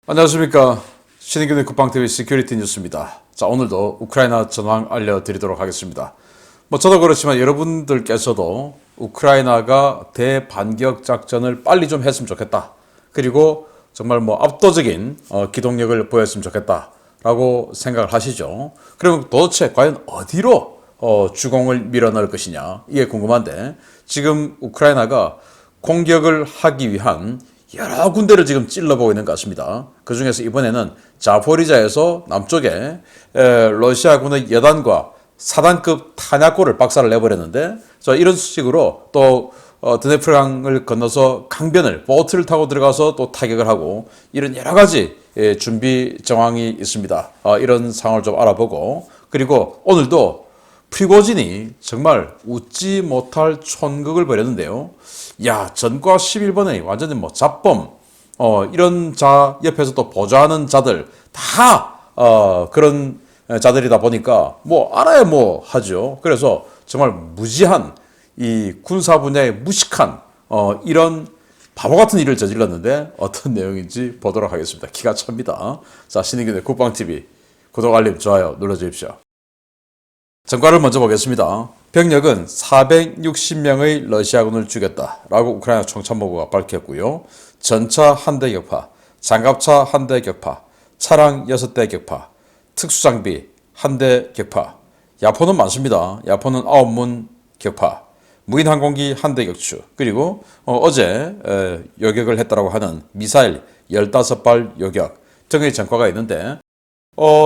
안녕하십니까. 신인균의 국방TV 시큐리티 뉴스입니다. 자, 오늘도 우크라이나 전황 알려드리도록 하겠습니다. 저도 그렇지만 여러분들께서도 우크라이나가 대반격 작전을 빨리 좀 했으면 좋겠다. 그리고 정말 압도적인 기동력을 보였으면 좋겠다. 라고 생각을 하시죠. 그럼 도대체 과연 어디로 주공을 밀어넣을 것이냐. 이게 궁금한데 지금 우크라이나가 공격을 하기 위한 여러 군데를 지금 찔러보고 있는 것 같습니다. 그 중에서 이번에는 자포리자에서 남쪽에 러시아군의 여단과 4단급 탄약고를 박살을 내버렸는데, 이런 식으로 또 드네프르강을 건너서 강변을 보트를 타고 들어가서 또 타격을 하고, 이런 여러 가지 준비 정황이 있습니다. 이런 상황을 좀 알아보고, 그리고 오늘도 프리고진이 정말 웃지 못할 촌극을 벌였는데요. 야, 전과 11번에 완전히 잡범, 이런 자 옆에서 또 보좌하는 자들 다 그런 자들이다 보니까 알아야 하죠. 그래서 정말 무지한 이 군사 분야의 무식한 이런 바보 같은 일을 저질렀는데 어떤 내용인지 보도록 하겠습니다. 기가 찹니다. 자, 신인균의 국방TV 구독, 알림, 좋아요 눌러주십시오. 전과를 먼저 보겠습니다. 병력은 460명의 러시아군을 죽였다라고 우크라이나 총참모부가 밝혔고요. 전차 1대 격파, 장갑차 1대 격파, 차량 6대 격파, 특수장비 1대 격파, 야포는 많습니다. 야포는 9문 격파, 무인항공기 1대 격추, 그리고 어제 요격을 했다고 하는 미사일 15발 요격 등의 전과가 있는데,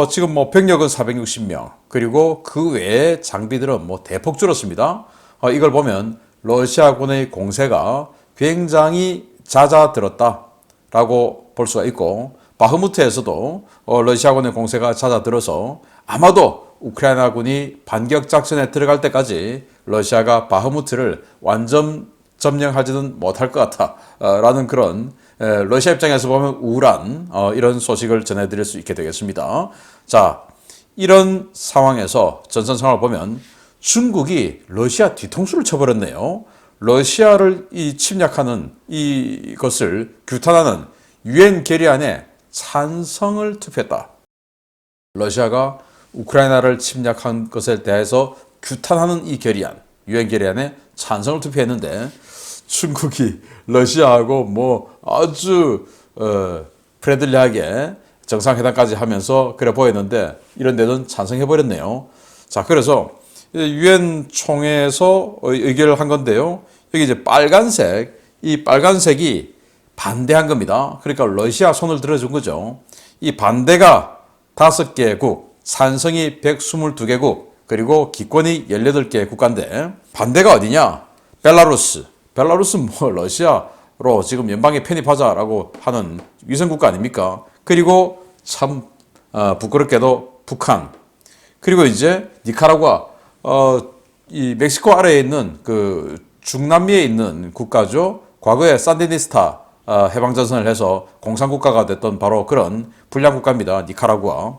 지금 병력은 460명, 그리고 그 외의 장비들은 대폭 줄었습니다. 이걸 보면 러시아군의 공세가 굉장히 잦아들었다라고 볼 수가 있고, 바흐무트에서도 러시아군의 공세가 잦아들어서 아마도 우크라이나군이 반격 작전에 들어갈 때까지 러시아가 바흐무트를 완전 점령하지는 못할 것 같다라는 그런 러시아 입장에서 보면 우울한 이런 소식을 전해드릴 수 있게 되겠습니다. 자, 이런 상황에서 전선 상황을 보면 중국이 러시아 뒤통수를 쳐버렸네요. 러시아를 침략하는 이것을 규탄하는 유엔 결의안에 찬성을 투표했다. 러시아가 우크라이나를 침략한 것에 대해서 규탄하는 이 결의안, 유엔 결의안에 찬성을 투표했는데, 중국이 러시아하고 아주 프렌들리하게 정상회담까지 하면서 그래 보였는데 이런 데는 찬성해버렸네요. 자, 그래서 유엔 총회에서 의결을 한 건데요. 여기 이제 빨간색, 이 빨간색이 반대한 겁니다. 그러니까 러시아 손을 들어준 거죠. 이 반대가 5개국, 찬성이 122개국, 그리고 기권이 18개 국가인데, 반대가 어디냐? 벨라루스 러시아로 지금 연방에 편입하자라고 하는 위성국가 아닙니까? 그리고 참 부끄럽게도 북한, 그리고 이제 니카라과, 이 멕시코 아래에 있는 그 중남미에 있는 국가죠. 과거에 산디니스타 해방전선을 해서 공산국가가 됐던 바로 그런 불량 국가입니다. 니카라과.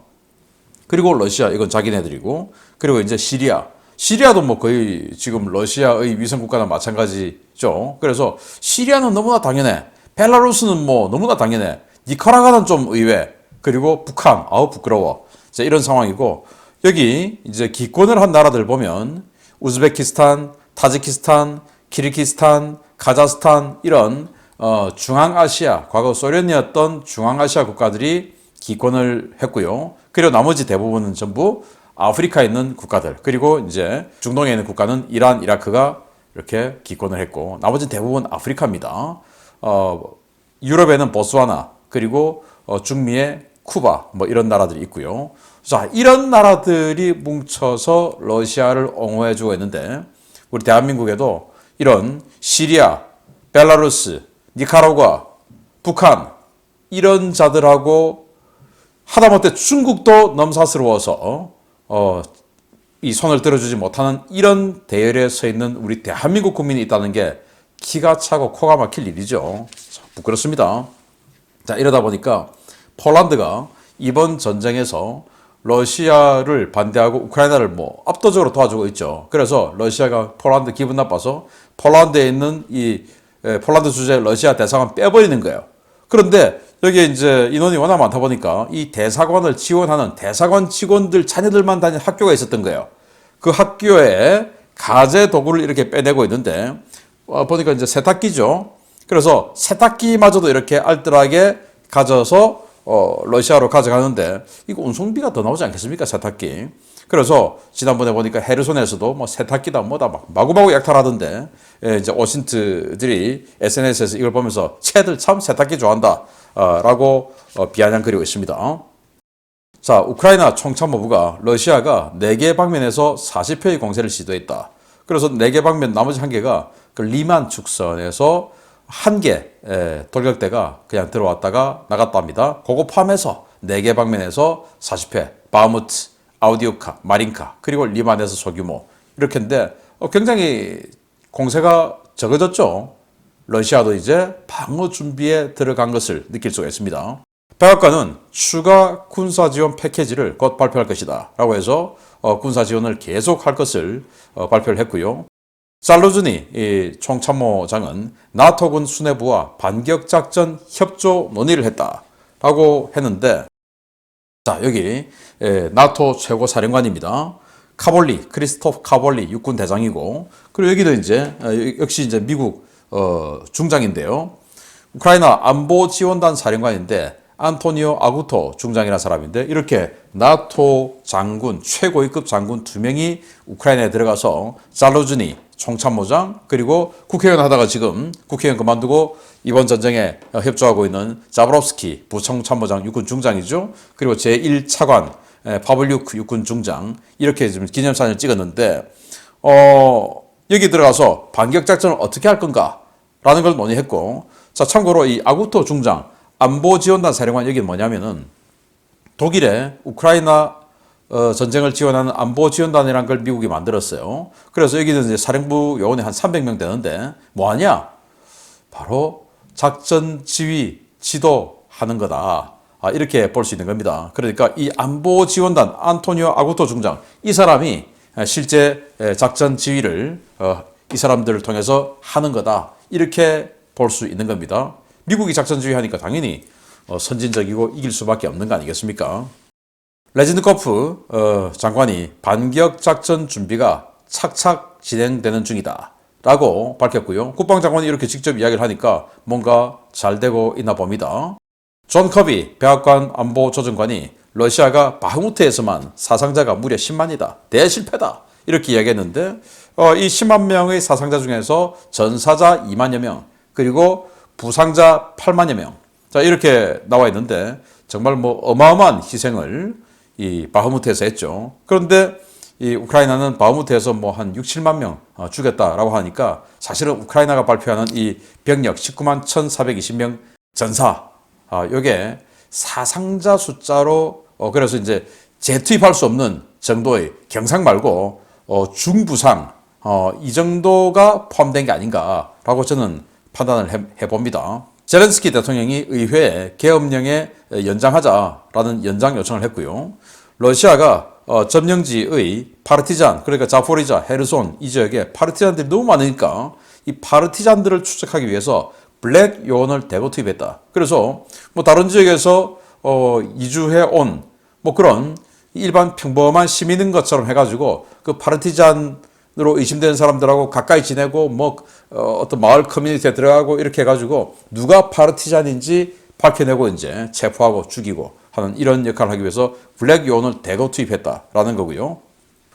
그리고 러시아, 이건 자기네들이고, 그리고 이제 시리아도 거의 지금 러시아의 위성국가나 마찬가지죠. 그래서 시리아는 너무나 당연해. 벨라루스는 너무나 당연해. 니카라과는 좀 의외. 그리고 북한, 아우 부끄러워. 자, 이런 상황이고, 여기 이제 기권을 한 나라들 보면 우즈베키스탄, 타지키스탄, 키르기스탄, 카자흐스탄, 이런 중앙아시아, 과거 소련이었던 중앙아시아 국가들이 기권을 했고요. 그리고 나머지 대부분은 전부 아프리카에 있는 국가들, 그리고 이제 중동에 있는 국가는 이란, 이라크가 이렇게 기권을 했고, 나머지 대부분 아프리카입니다. 유럽에는 보츠와나, 그리고 중미의 쿠바, 이런 나라들이 있고요. 자, 이런 나라들이 뭉쳐서 러시아를 옹호해주고 있는데, 우리 대한민국에도 이런 시리아, 벨라루스, 니카라과, 북한, 이런 자들하고 하다못해 중국도 넘사스러워서 이 손을 들어주지 못하는 이런 대열에 서 있는 우리 대한민국 국민이 있다는 게 기가 차고 코가 막힐 일이죠. 자, 부끄럽습니다. 자, 이러다 보니까 폴란드가 이번 전쟁에서 러시아를 반대하고 우크라이나를 압도적으로 도와주고 있죠. 그래서 러시아가 폴란드 기분 나빠서 폴란드에 있는 이 폴란드 주재 러시아 대사관 빼버리는 거예요. 그런데 여기에 이제 인원이 워낙 많다 보니까 이 대사관을 지원하는 대사관 직원들 자녀들만 다니는 학교가 있었던 거예요. 그 학교에 가재 도구를 이렇게 빼내고 있는데 보니까 이제 세탁기죠. 그래서 세탁기마저도 이렇게 알뜰하게 가져서 러시아로 가져가는데 이거 운송비가 더 나오지 않겠습니까? 세탁기. 그래서 지난번에 보니까 헤르손에서도 뭐 세탁기다 뭐다 막 마구마구 약탈하던데 이제 오신트들이 SNS에서 이걸 보면서 쟤들 참 세탁기 좋아한다 라고 비아냥거리고 있습니다. 자, 우크라이나 총참모부가 러시아가 4개 방면에서 40회의 공세를 시도했다. 그래서 4개 방면 나머지 1개가 그 리만 축선에서 1개 돌격대가 그냥 들어왔다가 나갔다 합니다. 그거 포함해서 4개 방면에서 40회 바흐무트, 아우디오카, 마린카 그리고 리만에서 소규모 이렇게 했는데 굉장히 공세가 적어졌죠. 러시아도 이제 방어 준비에 들어간 것을 느낄 수가 있습니다. 백악관은 추가 군사 지원 패키지를 곧 발표할 것이다 라고 해서 군사 지원을 계속할 것을 발표를 했고요. 잘루즈니 총참모장은 나토군 수뇌부와 반격작전 협조 논의를 했다라고 했는데 자, 여기 나토 최고 사령관입니다. 카볼리, 크리스토프 카볼리 육군 대장이고 그리고 여기도 이제 역시 이제 미국 중장인데요. 우크라이나 안보 지원단 사령관인데 안토니오 아구토 중장이라는 사람인데 이렇게 나토 장군 최고위급 장군 2명이 우크라이나에 들어가서 잘루즈니 총참모장 그리고 국회의원 하다가 지금 국회의원 그만두고 이번 전쟁에 협조하고 있는 자브롭스키 부총참모장 육군 중장이죠. 그리고 제1차관 파블리우크 육군 중장 이렇게 지금 기념사진을 찍었는데 여기 들어가서 반격작전을 어떻게 할 건가라는 걸 논의했고 자 참고로 이 아구토 중장 안보지원단 사령관 여기는 뭐냐면은 독일에 우크라이나 전쟁을 지원하는 안보지원단이라는 걸 미국이 만들었어요. 그래서 여기는 이제 사령부 요원이 한 300명 되는데 뭐하냐? 바로 작전 지휘 지도하는 거다. 이렇게 볼 수 있는 겁니다. 그러니까 이 안보지원단 안토니오 아구토 중장 이 사람이 실제 작전 지휘를 이 사람들을 통해서 하는 거다. 이렇게 볼 수 있는 겁니다. 미국이 작전 지휘하니까 당연히 선진적이고 이길 수밖에 없는 거 아니겠습니까? 레즈니코프 장관이 반격 작전 준비가 착착 진행되는 중이다 라고 밝혔고요. 국방장관이 이렇게 직접 이야기를 하니까 뭔가 잘 되고 있나 봅니다. 존 커비 백악관 안보조정관이 러시아가 바흐무트에서만 사상자가 무려 10만이다. 대실패다. 이렇게 이야기했는데 이 10만 명의 사상자 중에서 전사자 2만여 명 그리고 부상자 8만여 명. 자, 이렇게 나와 있는데 정말 뭐 어마어마한 희생을 이 바흐무트에서 했죠. 그런데 이 우크라이나는 바흐무트에서 뭐 한 6, 7만 명 죽였다라고 하니까 사실은 우크라이나가 발표하는 이 병력 19만 1,420명 전사 요게 사상자 숫자로 그래서 이제 재투입할 수 없는 정도의 경상 말고 중부상 이 정도가 포함된 게 아닌가라고 저는 판단을 해봅니다. 제렌스키 대통령이 의회에 계엄령에 연장하자라는 연장 요청을 했고요. 러시아가 점령지의 파르티잔 그러니까 자포리자, 헤르손 이 지역에 파르티잔들이 너무 많으니까 이 파르티잔들을 추적하기 위해서 블랙 요원을 대거 투입했다. 그래서 뭐 다른 지역에서 이주해 온 뭐 그런 일반 평범한 시민인 것처럼 해가지고 그 파르티잔으로 의심되는 사람들하고 가까이 지내고 뭐 어떤 마을 커뮤니티에 들어가고 이렇게 해가지고 누가 파르티잔인지 밝혀내고 이제 체포하고 죽이고 하는 이런 역할을 하기 위해서 블랙 요원을 대거 투입했다라는 거고요.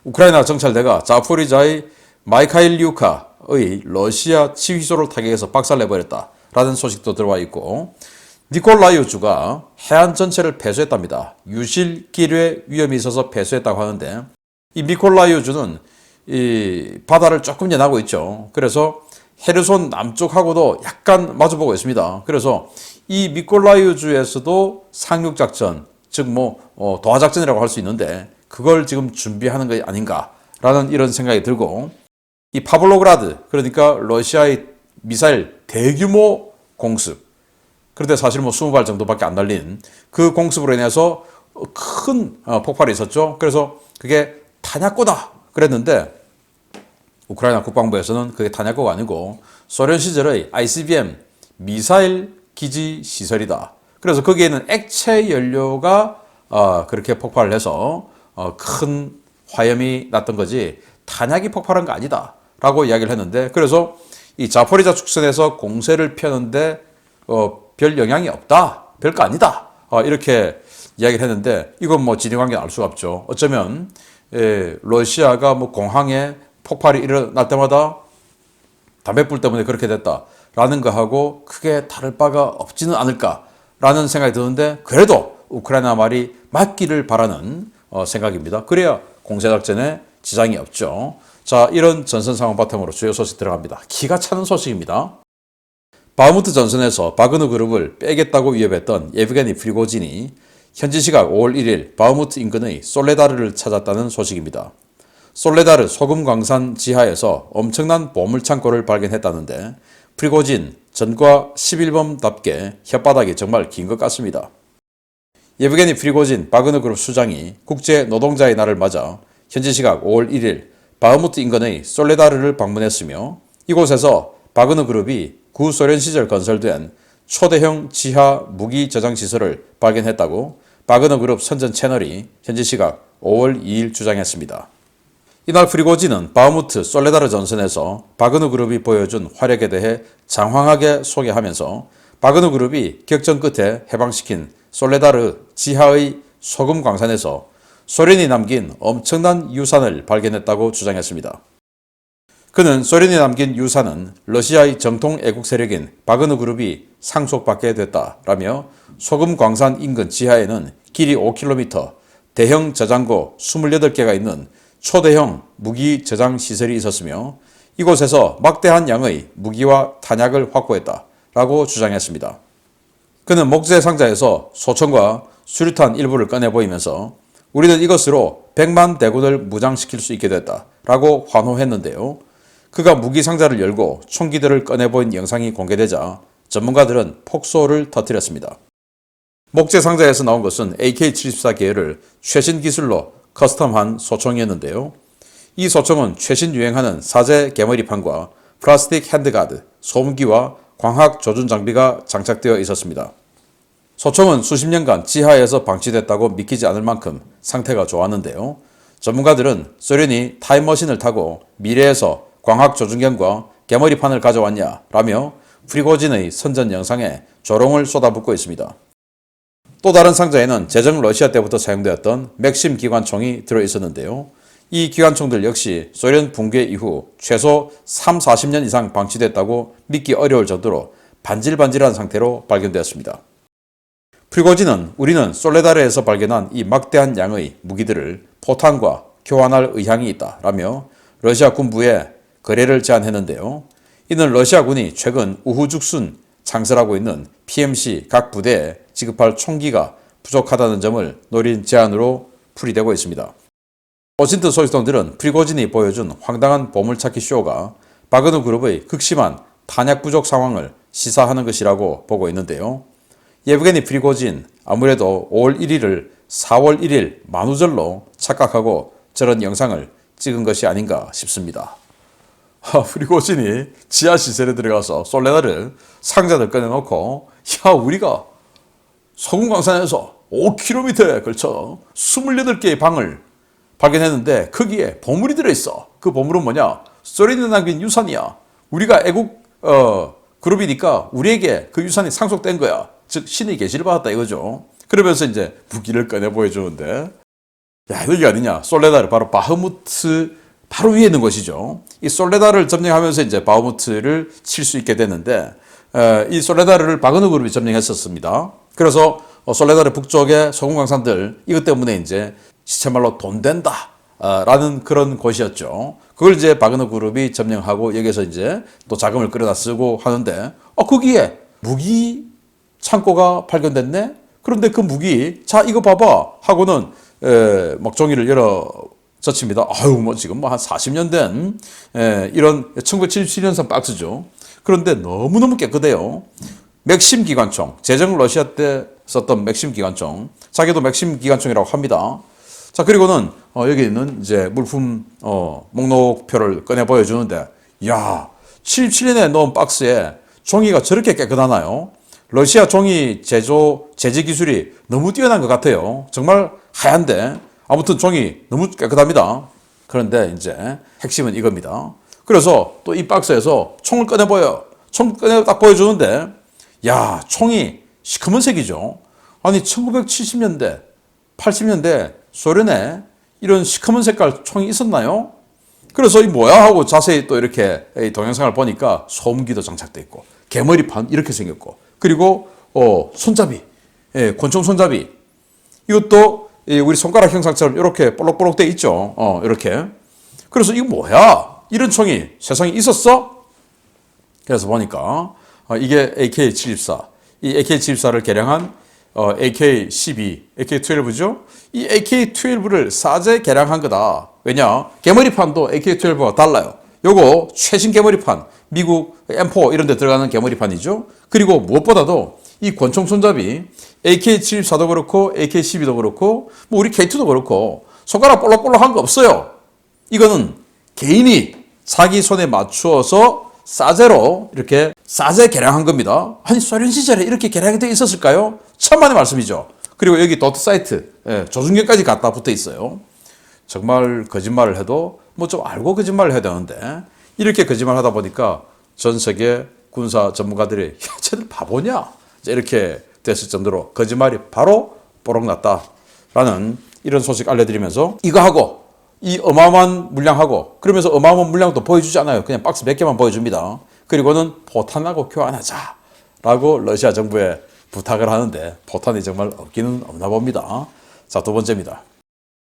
우크라이나 정찰대가 자포리자의 마이카일리우카의 러시아 지휘소를 타격해서 박살내버렸다라는 소식도 들어와 있고 니콜라이우주가 해안 전체를 폐쇄했답니다. 유실기류의 위험이 있어서 폐쇄했다고 하는데 이 미콜라이우주는 이 바다를 조금 연하고 있죠. 그래서 헤르손 남쪽하고도 약간 마주보고 있습니다. 그래서 이 미콜라이우주에서도 상륙작전, 즉 뭐 도하작전이라고 할 수 있는데 그걸 지금 준비하는 게 아닌가라는 이런 생각이 들고 이 파블로그라드 그러니까 러시아의 미사일 대규모 공습 그런데 사실 뭐 20발 정도밖에 안 달린 그 공습으로 인해서 큰 폭발이 있었죠. 그래서 그게 탄약고다 그랬는데 우크라이나 국방부에서는 그게 탄약고가 아니고 소련 시절의 ICBM 미사일 기지 시설이다. 그래서 거기에 있는 액체 연료가 그렇게 폭발을 해서 큰 화염이 났던 거지 탄약이 폭발한 거 아니다 라고 이야기를 했는데, 그래서 이 자포리자 축선에서 공세를 펴는데 별 영향이 없다, 별거 아니다, 이렇게 이야기를 했는데, 이건 뭐 진행관계는 알 수가 없죠. 어쩌면 러시아가 뭐 공항에 폭발이 일어날 때마다 담뱃불 때문에 그렇게 됐다라는 거하고 크게 다를 바가 없지는 않을까라는 생각이 드는데, 그래도 우크라이나 말이 맞기를 바라는 생각입니다. 그래야 공세작전에 지장이 없죠. 자, 이런 전선 상황 바탕으로 주요 소식 들어갑니다. 기가 차는 소식입니다. 바흐무트 전선에서 바그너 그룹을 빼겠다고 위협했던 예브게니 프리고진이 현지 시각 5월 1일 바흐무트 인근의 솔레다르를 찾았다는 소식입니다. 솔레다르 소금 광산 지하에서 엄청난 보물 창고를 발견했다는데, 프리고진 전과 11범답게 혓바닥이 정말 긴 것 같습니다. 예브게니 프리고진 바그너 그룹 수장이 국제 노동자의 날을 맞아 현지 시각 5월 1일 바흐무트 인근의 솔레다르를 방문했으며, 이곳에서 바그너 그룹이 구소련 시절 건설된 초대형 지하 무기 저장 시설을 발견했다고 바그너 그룹 선전 채널이 현지 시각 5월 2일 주장했습니다. 이날 프리고진은 바흐무트 솔레다르 전선에서 바그너 그룹이 보여준 활약에 대해 장황하게 소개하면서 바그너 그룹이 격전 끝에 해방시킨 솔레다르 지하의 소금 광산에서 소련이 남긴 엄청난 유산을 발견했다고 주장했습니다. 그는 소련이 남긴 유산은 러시아의 정통 애국 세력인 바그너 그룹이 상속받게 됐다라며, 소금 광산 인근 지하에는 길이 5km, 대형 저장고 28개가 있는 초대형 무기 저장 시설이 있었으며, 이곳에서 막대한 양의 무기와 탄약을 확보했다라고 주장했습니다. 그는 목재 상자에서 소총과 수류탄 일부를 꺼내 보이면서 우리는 이것으로 100만 대군을 무장시킬 수 있게 됐다라고 환호했는데요. 그가 무기 상자를 열고 총기들을 꺼내 보인 영상이 공개되자 전문가들은 폭소를 터뜨렸습니다. 목재 상자에서 나온 것은 AK-74 계열을 최신 기술로 커스텀한 소총이었는데요. 이 소총은 최신 유행하는 사제 개머리판과 플라스틱 핸드가드, 소음기와 광학 조준 장비가 장착되어 있었습니다. 소총은 수십 년간 지하에서 방치됐다고 믿기지 않을 만큼 상태가 좋았는데요. 전문가들은 소련이 타임머신을 타고 미래에서 광학 조준경과 개머리판을 가져왔냐 라며 프리고진의 선전 영상에 조롱을 쏟아붓고 있습니다. 또 다른 상자에는 제정 러시아 때부터 사용되었던 맥심 기관총이 들어있었는데요. 이 기관총들 역시 소련 붕괴 이후 최소 30-40년 이상 방치됐다고 믿기 어려울 정도로 반질반질한 상태로 발견되었습니다. 프리고진은 우리는 솔레다르에서 발견한 이 막대한 양의 무기들을 포탄과 교환할 의향이 있다 라며 러시아 군부에 거래를 제안했는데요. 이는 러시아군이 최근 우후죽순 창설하고 있는 PMC 각 부대에 지급할 총기가 부족하다는 점을 노린 제안으로 풀이되고 있습니다. 워싱턴 소식통들은 프리고진이 보여준 황당한 보물찾기 쇼가 바그너 그룹의 극심한 탄약 부족 상황을 시사하는 것이라고 보고 있는데요. 예브게니 프리고진, 아무래도 5월 1일을 4월 1일 만우절로 착각하고 저런 영상을 찍은 것이 아닌가 싶습니다. 프리고진이 지하시설에 들어가서 솔레다르 상자들 꺼내놓고, 야, 우리가 소금광산에서 5km에 걸쳐 28개의 방을 발견했는데 거기에 보물이 들어있어. 그 보물은 뭐냐? 소련이 남긴 유산이야. 우리가 애국 그룹이니까 우리에게 그 유산이 상속된 거야. 즉 신이 계시를 받았다 이거죠. 그러면서 이제 무기를 꺼내 보여주는데, 야, 여기 어디냐? 솔레다르, 바로 바흐무트 바로 위에 있는 곳이죠. 이 솔레다르를 점령하면서 이제 바흐무트를 칠 수 있게 됐는데, 이 솔레다르를 바그너 그룹이 점령했었습니다. 그래서 솔레다르 북쪽의 소금광산들, 이것 때문에 이제 시체말로 돈 된다 라는 그런 곳이었죠. 그걸 이제 바그너 그룹이 점령하고 여기서 이제 또 자금을 끌어다 쓰고 하는데, 거기에 무기 창고가 발견됐네? 그런데 그 무기, 자, 이거 봐봐 하고는 막 종이를 열어 젖힙니다. 아유, 뭐 지금 뭐 한 40년 된 이런 1977년산 박스죠. 그런데 너무너무 깨끗해요. 맥심 기관총, 제정 러시아 때 썼던 맥심 기관총, 자기도 맥심 기관총이라고 합니다. 자, 그리고는 여기 있는 이제 물품 목록표를 꺼내 보여주는데, 야, 77년에 넣은 박스에 종이가 저렇게 깨끗하나요? 러시아 종이 제재 기술이 너무 뛰어난 것 같아요. 정말 하얀데 아무튼 종이 너무 깨끗합니다. 그런데 이제 핵심은 이겁니다. 그래서 또 이 박스에서 총을 꺼내보여요. 총 꺼내 딱 보여주는데 야, 총이 시커먼색이죠. 아니 1970년대, 80년대 소련에 이런 시커먼 색깔 총이 있었나요? 그래서 이 뭐야 하고 자세히 또 이렇게 동영상을 보니까 소음기도 장착돼 있고 개머리판 이렇게 생겼고 그리고 손잡이, 권총 손잡이 이것도 우리 손가락 형상처럼 이렇게 볼록볼록 돼 있죠. 이렇게. 그래서 이거 뭐야? 이런 총이 세상에 있었어? 그래서 보니까 이게 AK-74, 이 AK-74를 개량한 AK-12, AK-12죠? 이 AK-12를 사제 개량한 거다. 왜냐? 개머리판도 AK-12와 달라요. 요거 최신 개머리판, 미국 M4 이런 데 들어가는 개머리판이죠. 그리고 무엇보다도 이 권총 손잡이 AK-74도 그렇고 AK-12도 그렇고 뭐 우리 K2도 그렇고 손가락 볼록볼록한 거 없어요. 이거는 개인이 자기 손에 맞추어서 사제로 이렇게 사제 개량한 겁니다. 아니 소련 시절에 이렇게 개량이 되어 있었을까요? 천만의 말씀이죠. 그리고 여기 도트 사이트 조준경까지 갖다 붙어 있어요. 정말 거짓말을 해도 뭐 좀 알고 거짓말을 해야 되는데 이렇게 거짓말 하다 보니까 전 세계 군사 전문가들이 야, 쟤들 바보냐? 이렇게 됐을 정도로 거짓말이 바로 뽀록 났다라는 이런 소식 알려드리면서 이거 하고 이 어마어마한 물량하고 그러면서 어마어마한 물량도 보여주지 않아요. 그냥 박스 몇 개만 보여줍니다. 그리고는 포탄하고 교환하자 라고 러시아 정부에 부탁을 하는데 포탄이 정말 없기는 없나 봅니다. 자, 두 번째입니다.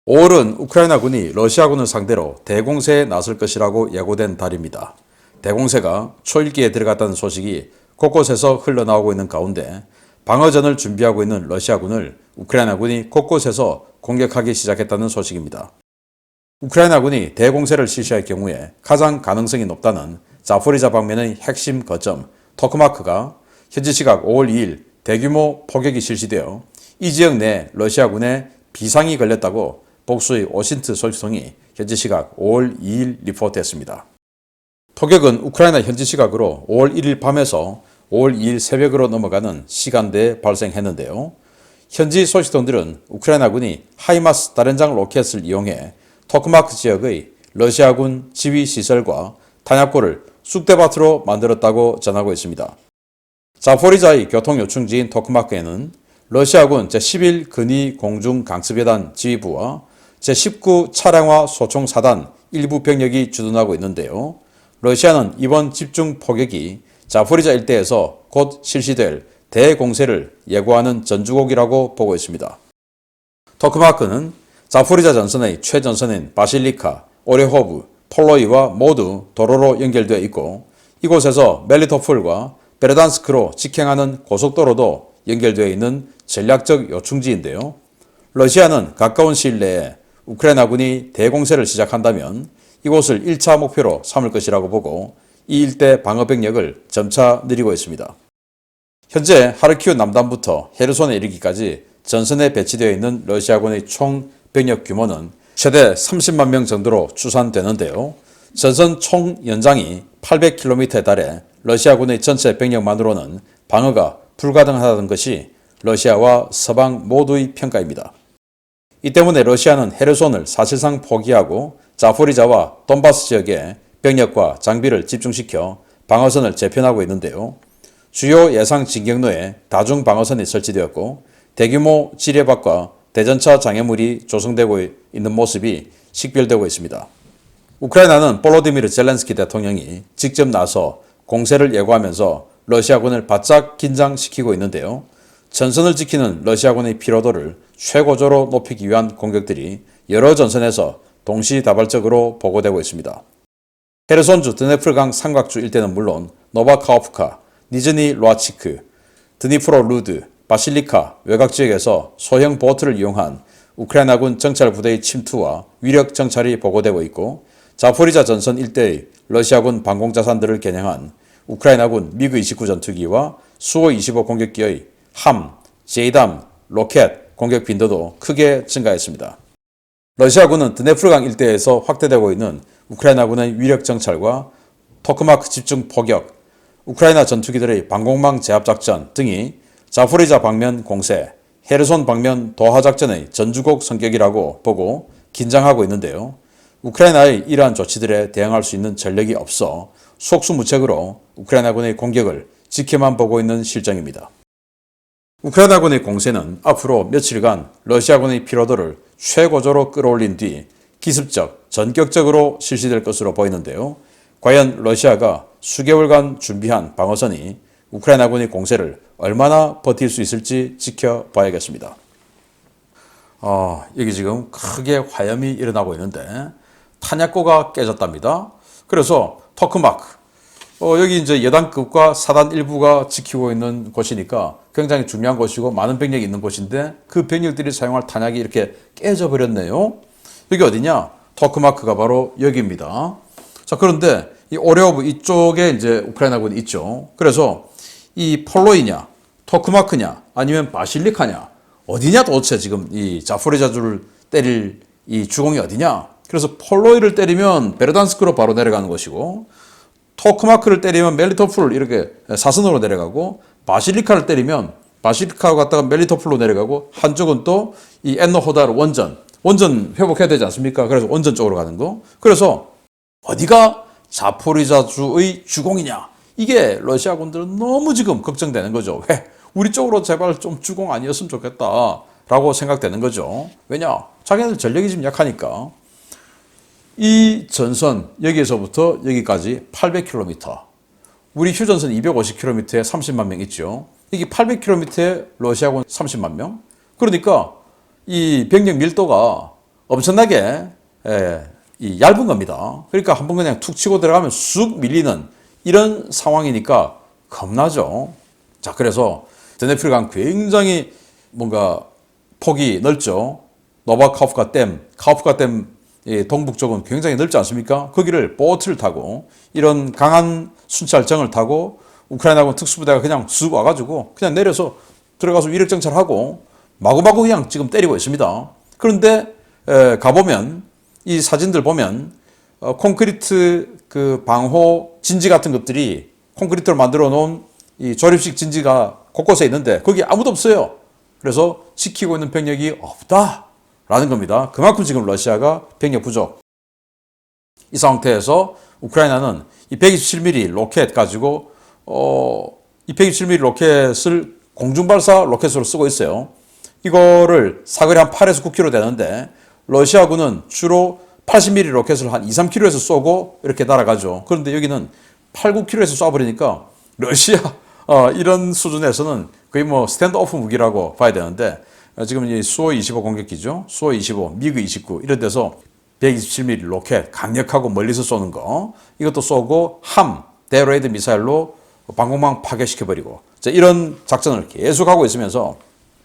5월은 우크라이나군이 러시아군을 상대로 대공세에 나설 것이라고 예고된 달입니다. 대공세가 초일기에 들어갔다는 소식이 곳곳에서 흘러나오고 있는 가운데 방어전을 준비하고 있는 러시아군을 우크라이나군이 곳곳에서 공격하기 시작했다는 소식입니다. 우크라이나군이 대공세를 실시할 경우에 가장 가능성이 높다는 자포리자 방면의 핵심 거점 토크마크가 현지 시각 5월 2일 대규모 포격이 실시되어 이 지역 내 러시아군에 비상이 걸렸다고 복수의 오신트 소식통이 현지 시각 5월 2일 리포트했습니다. 포격은 우크라이나 현지 시각으로 5월 1일 밤에서 5월 2일 새벽으로 넘어가는 시간대에 발생했는데요. 현지 소식통들은 우크라이나군이 하이마스 다련장 로켓을 이용해 토크마크 지역의 러시아군 지휘시설과 탄약고를 쑥대밭으로 만들었다고 전하고 있습니다. 자포리자의 교통요충지인 토크마크에는 러시아군 제11 근위 공중 강습여단 지휘부와 제19 차량화 소총사단 일부 병력이 주둔하고 있는데요. 러시아는 이번 집중 포격이 자포리자 일대에서 곧 실시될 대공세를 예고하는 전주곡이라고 보고 있습니다. 토크마크는 자포리자 전선의 최전선인 바실리카, 오레호브, 폴로이와 모두 도로로 연결되어 있고 이곳에서 멜리토폴과 베르단스크로 직행하는 고속도로도 연결되어 있는 전략적 요충지인데요. 러시아는 가까운 시일 내에 우크라이나군이 대공세를 시작한다면 이곳을 1차 목표로 삼을 것이라고 보고 이 일대 방어병력을 점차 늘리고 있습니다. 현재 하르키우 남단부터 헤르손에 이르기까지 전선에 배치되어 있는 러시아군의 총 병력 규모는 최대 30만 명 정도로 추산되는데요. 전선 총 연장이 800km에 달해 러시아군의 전체 병력만으로는 방어가 불가능하다는 것이 러시아와 서방 모두의 평가입니다. 이 때문에 러시아는 헤르손을 사실상 포기하고 자포리자와 돈바스 지역에 병력과 장비를 집중시켜 방어선을 재편하고 있는데요. 주요 예상 진격로에 다중 방어선이 설치되었고 대규모 지뢰밭과 대전차 장애물이 조성되고 있는 모습이 식별되고 있습니다. 우크라이나는 볼로디미르 젤렌스키 대통령이 직접 나서 공세를 예고하면서 러시아군을 바짝 긴장시키고 있는데요. 전선을 지키는 러시아군의 피로도를 최고조로 높이기 위한 공격들이 여러 전선에서 동시다발적으로 보고되고 있습니다. 헤르손주 드네프르강 삼각주 일대는 물론 노바카오프카, 니즈니 로아치크, 드니프로 루드, 바실리카 외곽 지역에서 소형 보트를 이용한 우크라이나군 정찰 부대의 침투와 위력 정찰이 보고되고 있고 자포리자 전선 일대의 러시아군 방공자산들을 겨냥한 우크라이나군 미그-29 전투기와 수호-25 공격기의 함, 제이담, 로켓 공격 빈도도 크게 증가했습니다. 러시아군은 드네프르강 일대에서 확대되고 있는 우크라이나군의 위력 정찰과 토크마크 집중 포격, 우크라이나 전투기들의 방공망 제압 작전 등이 자포리자 방면 공세, 헤르손 방면 도하 작전의 전주곡 성격이라고 보고 긴장하고 있는데요. 우크라이나의 이러한 조치들에 대응할 수 있는 전력이 없어 속수무책으로 우크라이나군의 공격을 지켜만 보고 있는 실정입니다. 우크라이나군의 공세는 앞으로 며칠간 러시아군의 피로도를 최고조로 끌어올린 뒤 기습적, 전격적으로 실시될 것으로 보이는데요. 과연 러시아가 수개월간 준비한 방어선이 우크라이나군의 공세를 얼마나 버틸 수 있을지 지켜봐야겠습니다. 여기 지금 크게 화염이 일어나고 있는데 탄약고가 깨졌답니다. 그래서 토크마크, 여기 이제 여단급과 사단 일부가 지키고 있는 곳이니까 굉장히 중요한 곳이고 많은 병력이 있는 곳인데 그 병력들이 사용할 탄약이 이렇게 깨져버렸네요. 여기 어디냐? 토크마크가 바로 여기입니다. 자, 그런데 이 오레오브 이쪽에 이제 우크라이나군이 있죠. 그래서 이 폴로이냐, 토크마크냐, 아니면 바실리카냐, 어디냐 도대체 지금 이 자포리자주를 때릴 이 주공이 어디냐? 그래서 폴로이를 때리면 베르단스크로 바로 내려가는 것이고, 토크마크를 때리면 멜리토폴 이렇게 사선으로 내려가고, 바실리카를 때리면 바실리카 갔다가 멜리토폴로 내려가고, 한쪽은 또 이 엔노호다르 원전 회복해야 되지 않습니까? 그래서 원전 쪽으로 가는 거. 그래서 어디가 자포리자주의 주공이냐? 이게 러시아군들은 너무 지금 걱정되는 거죠. 왜? 우리 쪽으로 제발 좀 주공 아니었으면 좋겠다 라고 생각되는 거죠. 왜냐? 자기네들 전력이 좀 약하니까. 이 전선 여기에서부터 여기까지 800km, 우리 휴전선 250km에 30만 명 있죠. 이게 800km에 러시아군 30만 명. 그러니까 이 병력 밀도가 엄청나게 얇은 겁니다. 그러니까 한번 그냥 툭 치고 들어가면 쑥 밀리는 이런 상황이니까 겁나죠. 자, 그래서 드네프르강 굉장히 뭔가 폭이 넓죠. 노바카프카 댐, 카프카 댐 동북 쪽은 굉장히 넓지 않습니까? 거기를 보트를 타고 이런 강한 순찰정을 타고 우크라이나군 특수부대가 그냥 쑥 와가지고 그냥 내려서 들어가서 위력 정찰하고 마구마구 그냥 지금 때리고 있습니다. 그런데 가보면 이 사진들 보면 콘크리트 그 방호 진지 같은 것들이 콘크리트로 만들어 놓은 이 조립식 진지가 곳곳에 있는데 거기 아무도 없어요. 그래서 지키고 있는 병력이 없다라는 겁니다. 그만큼 지금 러시아가 병력 부족. 이 상태에서 우크라이나는 이 127mm 로켓 가지고 이 127mm 로켓을 공중발사 로켓으로 쓰고 있어요. 이거를 사거리 한 8에서 9km 되는데 러시아군은 주로 80mm 로켓을 한 2, 3km에서 쏘고 이렇게 날아가죠. 그런데 여기는 8, 9km에서 쏴버리니까 러시아 이런 수준에서는 거의 뭐 스탠드오프 무기라고 봐야 되는데 지금 이 수호-25 공격기죠. 수호-25, 미그-29 이런 데서 127mm 로켓 강력하고 멀리서 쏘는 거 이것도 쏘고 함, 데레이드 미사일로 방공망 파괴시켜버리고 자, 이런 작전을 계속하고 있으면서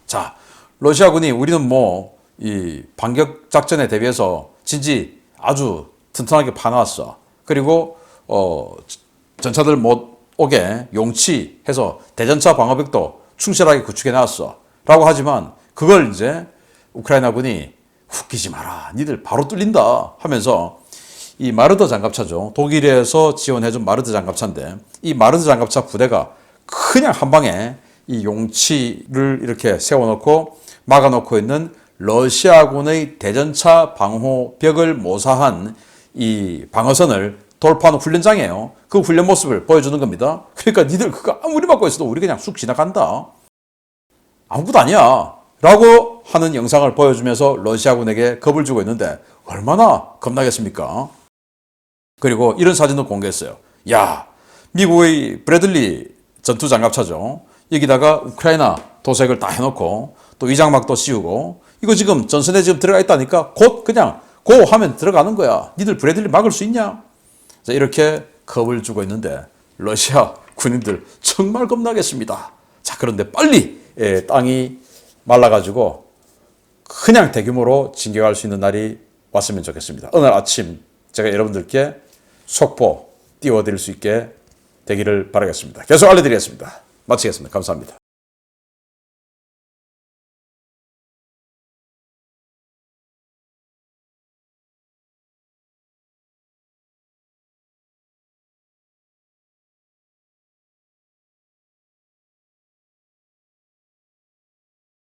자, 러시아군이 우리는 뭐 이 반격 작전에 대비해서 진지 아주 튼튼하게 파놨어. 그리고 전차들 못 오게 용치해서 대전차 방어벽도 충실하게 구축해 놨어. 라고 하지만 그걸 이제 우크라이나군이 웃기지 마라. 니들 바로 뚫린다 하면서 이 마르더 장갑차죠. 독일에서 지원해준 마르더 장갑차인데 이 마르더 장갑차 부대가 그냥 한 방에 이 용치를 이렇게 세워놓고 막아놓고 있는 러시아군의 대전차 방호벽을 모사한 이 방어선을 돌파하는 훈련장이에요. 그 훈련 모습을 보여주는 겁니다. 그러니까 니들 그거 아무리 막고 있어도 우리 그냥 쑥 지나간다. 아무것도 아니야. 라고 하는 영상을 보여주면서 러시아군에게 겁을 주고 있는데 얼마나 겁나겠습니까? 그리고 이런 사진도 공개했어요. 야, 미국의 브래들리 전투장갑차죠. 여기다가 우크라이나 도색을 다 해놓고 또 위장막도 씌우고 이거 지금 전선에 지금 들어가 있다니까 곧 그냥 고 하면 들어가는 거야. 니들 브래들리 막을 수 있냐? 자, 이렇게 겁을 주고 있는데 러시아 군인들 정말 겁나겠습니다. 자, 그런데 빨리 땅이 말라가지고 그냥 대규모로 진격할 수 있는 날이 왔으면 좋겠습니다. 오늘 아침 제가 여러분들께 속보 띄워드릴 수 있게 되기를 바라겠습니다. 계속 알려드리겠습니다. 마치겠습니다. 감사합니다.